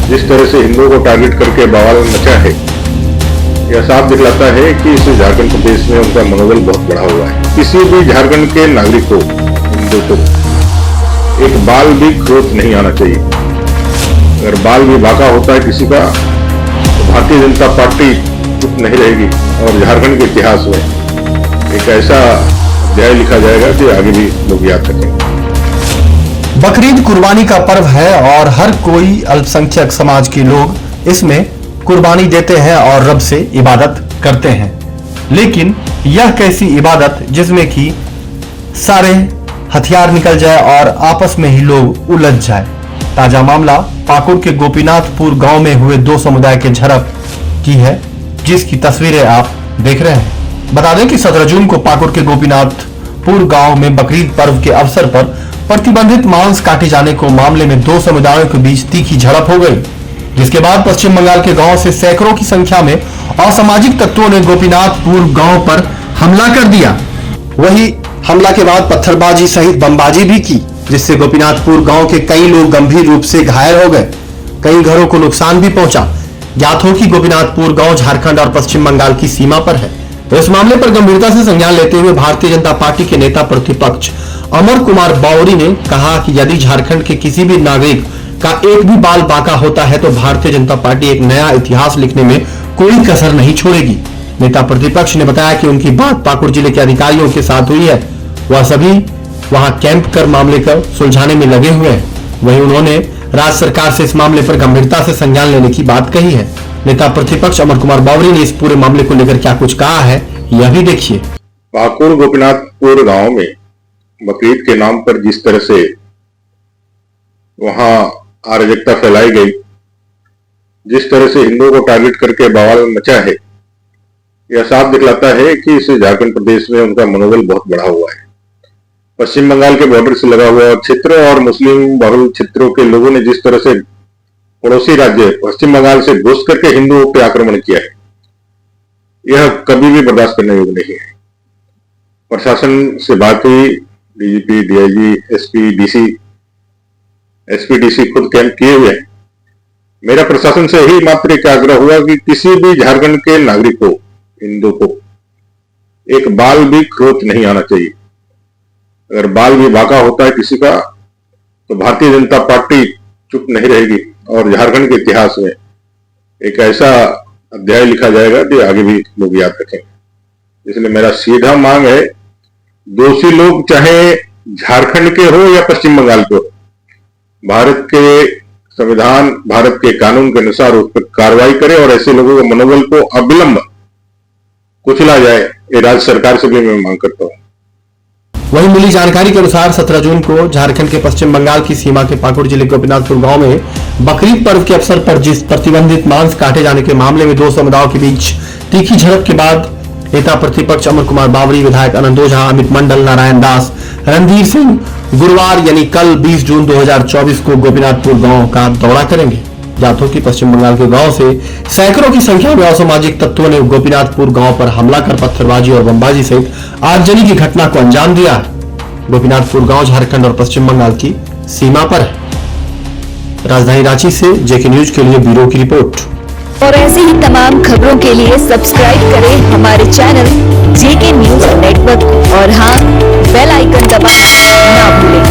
जिस तरह से हिंदुओं को टारगेट करके बवाल मचा है, यह साफ दिखलाता है कि इस झारखंड प्रदेश में उनका मनोबल बहुत बढ़ा हुआ है। किसी भी झारखंड के नागरिक को, हिंदू को एक बाल भी क्रोध नहीं आना चाहिए। अगर बाल भी बाका होता है किसी का, तो भारतीय जनता पार्टी चुप नहीं रहेगी और झारखंड के इतिहास में एक ऐसा अध्याय लिखा जाएगा कि आगे भी लोग याद रखेंगे। बकरीद कुर्बानी का पर्व है और हर कोई अल्पसंख्यक समाज के लोग इसमें कुर्बानी देते हैं और रब से इबादत करते हैं। लेकिन यह कैसी इबादत जिसमें कि सारे हथियार निकल जाए और आपस में ही लोग उलझ जाए। ताजा मामला पाकुड़ के गोपीनाथपुर गांव में हुए दो समुदाय के झड़प की है, जिसकी तस्वीरें आप देख रहे हैं। बता दें कि 17 जून को पाकुड़ के गोपीनाथपुर गांव में बकरीद पर्व के अवसर पर प्रतिबंधित मांस काटे जाने को मामले में दो समुदायों के बीच तीखी झड़प हो गई, जिसके बाद पश्चिम बंगाल के गांव से सैकड़ों की संख्या में असामाजिक तत्वों ने गोपीनाथपुर गांव पर हमला कर दिया। वही हमला के बाद पत्थरबाजी सहित बमबाजी भी की, जिससे गोपीनाथपुर गांव के कई लोग गंभीर रूप से घायल हो गए। कई घरों को नुकसान भी पहुंचा। ज्ञात हो कि गोपीनाथपुर गांव झारखंड और पश्चिम बंगाल की सीमा पर है। इस मामले पर गंभीरता से संज्ञान लेते हुए भारतीय जनता पार्टी के नेता प्रतिपक्ष अमर कुमार बावरी ने कहा कि यदि झारखंड के किसी भी नागरिक का एक भी बाल बाका होता है तो भारतीय जनता पार्टी एक नया इतिहास लिखने में कोई कसर नहीं छोड़ेगी। नेता प्रतिपक्ष ने बताया कि उनकी बात पाकुड़ जिले के अधिकारियों के साथ हुई है। वह सभी वहां कैंप कर मामले को सुलझाने में लगे हुए हैं। वहीं उन्होंने राज्य सरकार से इस मामले पर गंभीरता से संज्ञान लेने की बात कही है। नेता प्रतिपक्ष अमर कुमार बावरी ने इस पूरे मामले को लेकर क्या कुछ कहा है, यह भी देखिए। पाकुड़ गोपीनाथपुर गांव में बकरीद के नाम पर जिस तरह से वहां अराजकता फैलाई गई, जिस तरह से हिंदुओं को टारगेट करके बवाल मचा है, यह साफ दिखलाता है कि इस झारखंड प्रदेश में उनका मनोबल बहुत बढ़ा हुआ है। पश्चिम बंगाल के बॉर्डर से लगा हुआ क्षेत्र और मुस्लिम बहुल क्षेत्रों के लोगों ने जिस तरह से पड़ोसी राज्य पश्चिम बंगाल से घुस करके हिंदुओं पर आक्रमण किया है, यह कभी भी बर्दाश्त करने योग्य नहीं है। प्रशासन से बात हुई, डीजीपी, डीआईजी, एसपी, डीसी खुद कैंप किए हुए हैं। मेरा प्रशासन से ही मात्र एक आग्रह हुआ कि किसी भी झारखंड के नागरिक को, हिंदू को एक बाल भी क्रोध नहीं आना चाहिए। अगर बाल भी बाका होता है किसी का, तो भारतीय जनता पार्टी चुप नहीं रहेगी और झारखंड के इतिहास में एक ऐसा अध्याय लिखा जाएगा कि आगे भी लोग याद रखेंगे। इसलिए मेरा सीधा मांग है, दोषी लोग चाहे झारखंड के हो या पश्चिम बंगाल के हो, भारत के संविधान, भारत के कानून के अनुसार उस पर कार्रवाई करे और ऐसे लोगों के मनोबल को अविलंब कुचला जाए। ये राज्य सरकार से भी मैं मांग करता हूं। वहीं मिली जानकारी के अनुसार 17 जून को झारखंड के पश्चिम बंगाल की सीमा के पाकुड़ जिले गोपीनाथपुर गांव में बकरीद पर्व के अवसर पर जिस प्रतिबंधित मांस काटे जाने के मामले में दो समुदायों के बीच तीखी झड़प के बाद नेता प्रतिपक्ष अमर कुमार बावरी, विधायक आनंद ओझा, अमित मंडल, नारायण दास, रणधीर सिंह गुरुवार यानी कल 20 जून 2024 को गोपीनाथपुर गांव का दौरा करेंगे। ज्ञात हो कि पश्चिम बंगाल के गांव से सैकड़ों की संख्या में असामाजिक तत्वों ने गोपीनाथपुर गांव पर हमला कर पत्थरबाजी और बमबाजी सहित आगजनी की घटना को अंजाम दिया है। गोपीनाथपुर गांव झारखंड और पश्चिम बंगाल की सीमा पर है। राजधानी रांची से जेके न्यूज के लिए ब्यूरो की रिपोर्ट। और ऐसी ही तमाम खबरों के लिए सब्सक्राइब करें हमारे चैनल जेके न्यूज नेटवर्क और हाँ, बेल आइकन दबाना ना भूलें।